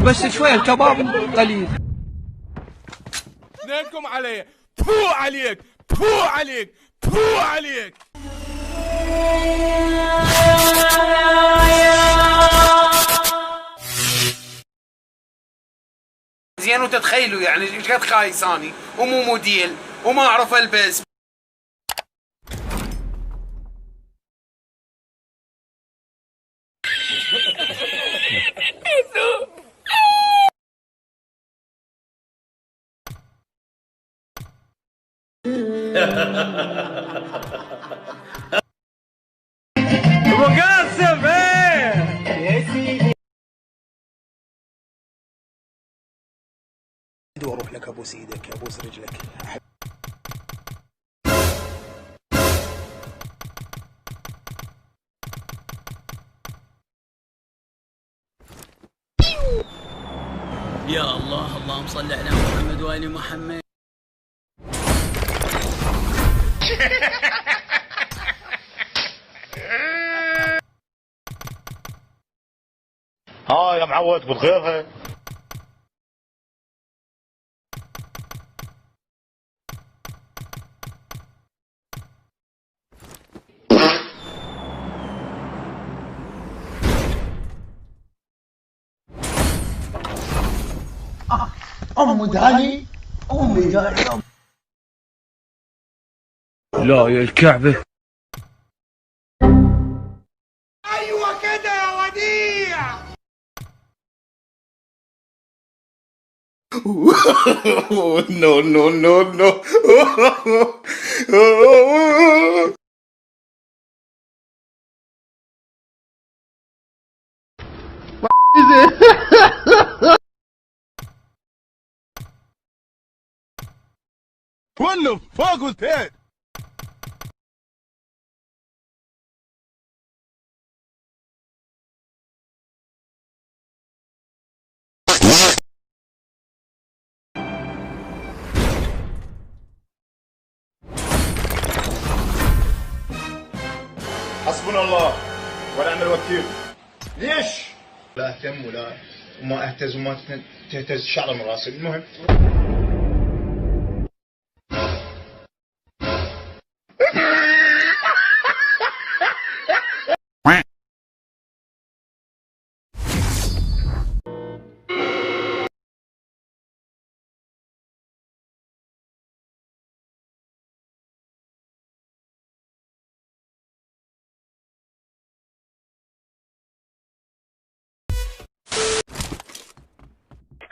بس شوية الكباب قليل. اثنينكم علي. تفو عليك تفو عليك تفو عليك. زين وتتخيلوا يعني ايش قد خايس اني ومو موديل وما اعرف البس. مقاسم يا سيدي. واروح لك ابوس ايدك ابوس رجلك. يا الله اللهم صل على محمد واني محمد. ها يا معود بالخير. امي داني امي داني. لا يا الكعبة. ايوه كده يا وديع. نو نو نو نو. What the fuck was that? حسبنا الله ونعم الوكيل. ليش؟ لا اهتم وما اهتز وما تهتز شعر من راسي. المهم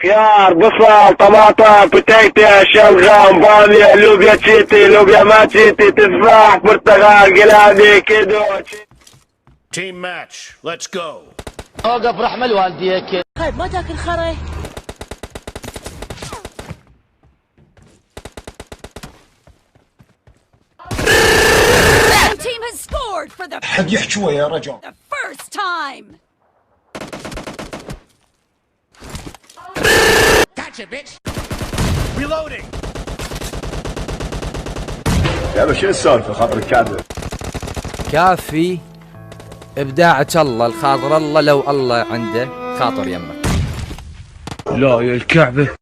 خيار بصل طماطم بوتيتا شلغم بامية لوبيا تشيتي لوبيا ما تشيتي تفاح برتقال قلادي كيدو. Team match. Let's go. اوقف رحمة لوالديك. خايف ما تاكل خري. The team has scored for the حد يحجوه يا رجل. first time. Gotcha, bitch. Reloading. يا شو السالفه خاطر الكعبه؟ كافي ابداعك الله الخاطر الله لو الله عنده خاطر يمك. لا يا الكعبة.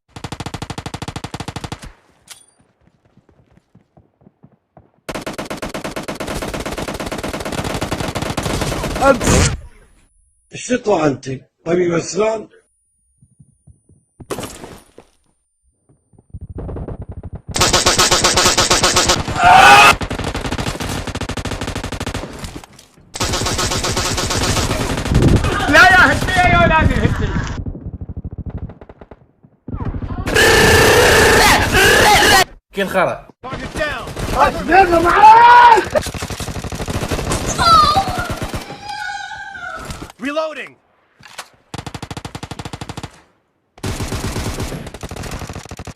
ايش تطلع انت؟ طبيب اسنان؟ لا يا هدي يا ولادي هدي. كل خرا. اصبر معاك. Reloading.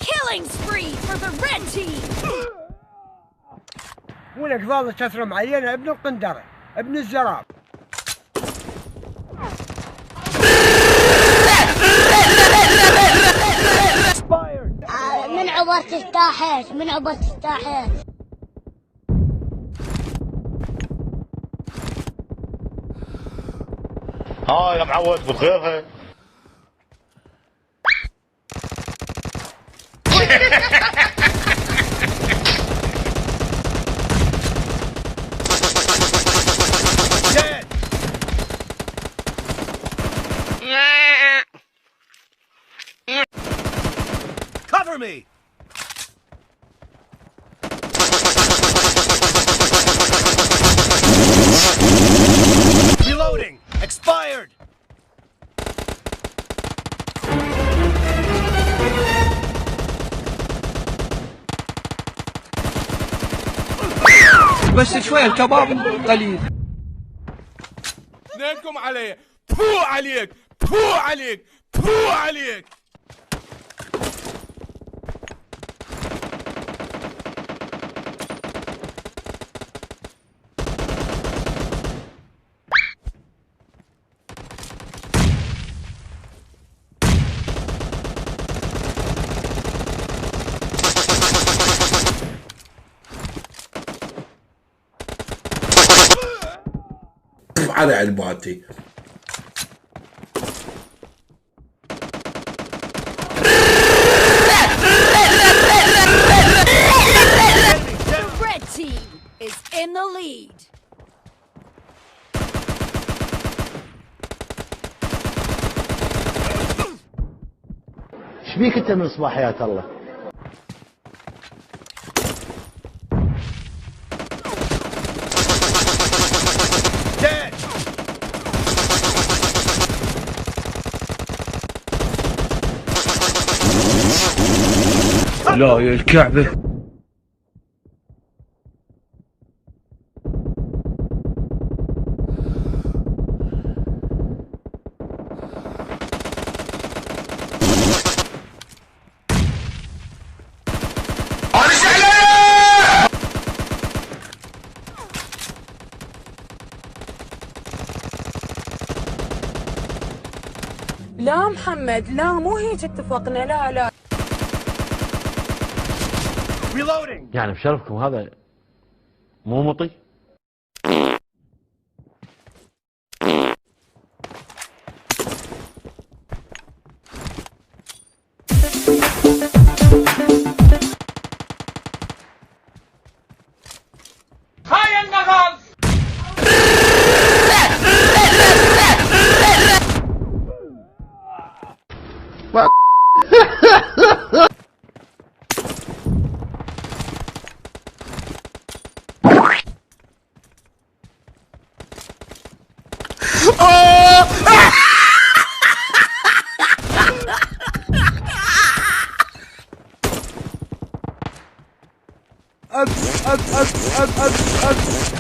Killing spree for the red team. ولك ظل كثرة معينة ابن القندرة ابن الزراب. من عبرت ارتاحت من عبرت ارتاحت. ها يا معود بالخير. Cover me! Reloading! Expired! بس شوي الكباب قليل. اثنينكم علي. تفو عليك. تفو عليك. تفو عليك. على علباتي. The red team is in the lead. ايش بيك انت من صباح حياة الله؟ لا يا الكعبة. لا محمد، لا مو هيك اتفقنا، لا لا. يعني بشرفكم هذا مو مطي؟ هاي النغص.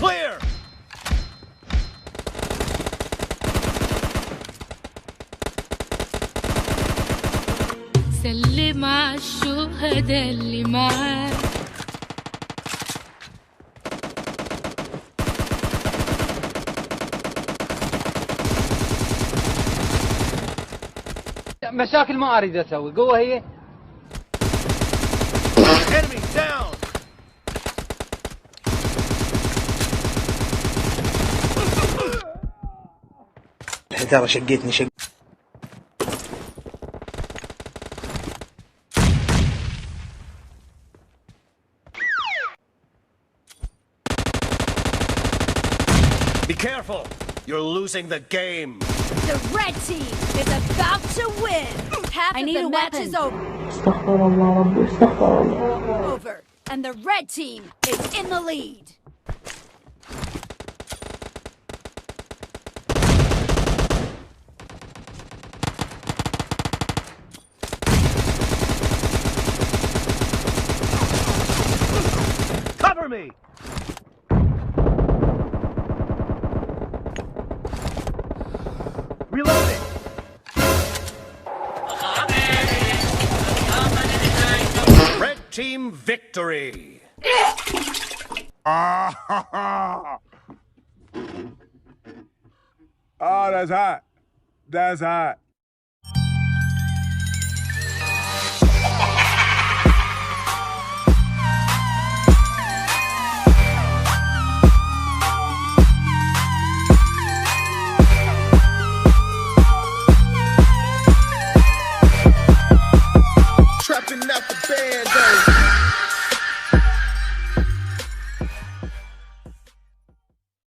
Clear. سلم على الشهداء اللي معاك. مشاكل ما اريد اسوي، قوة هي. Enemy down. الحجارة شقيتني شق. Be careful. You're losing the game. The red team is about to win. Half of the match is over. Over. And the red team is in the lead. Cover me. Reloading. Red team victory. Oh, that's hot. That's hot. Trapping out the bed. يا زوج.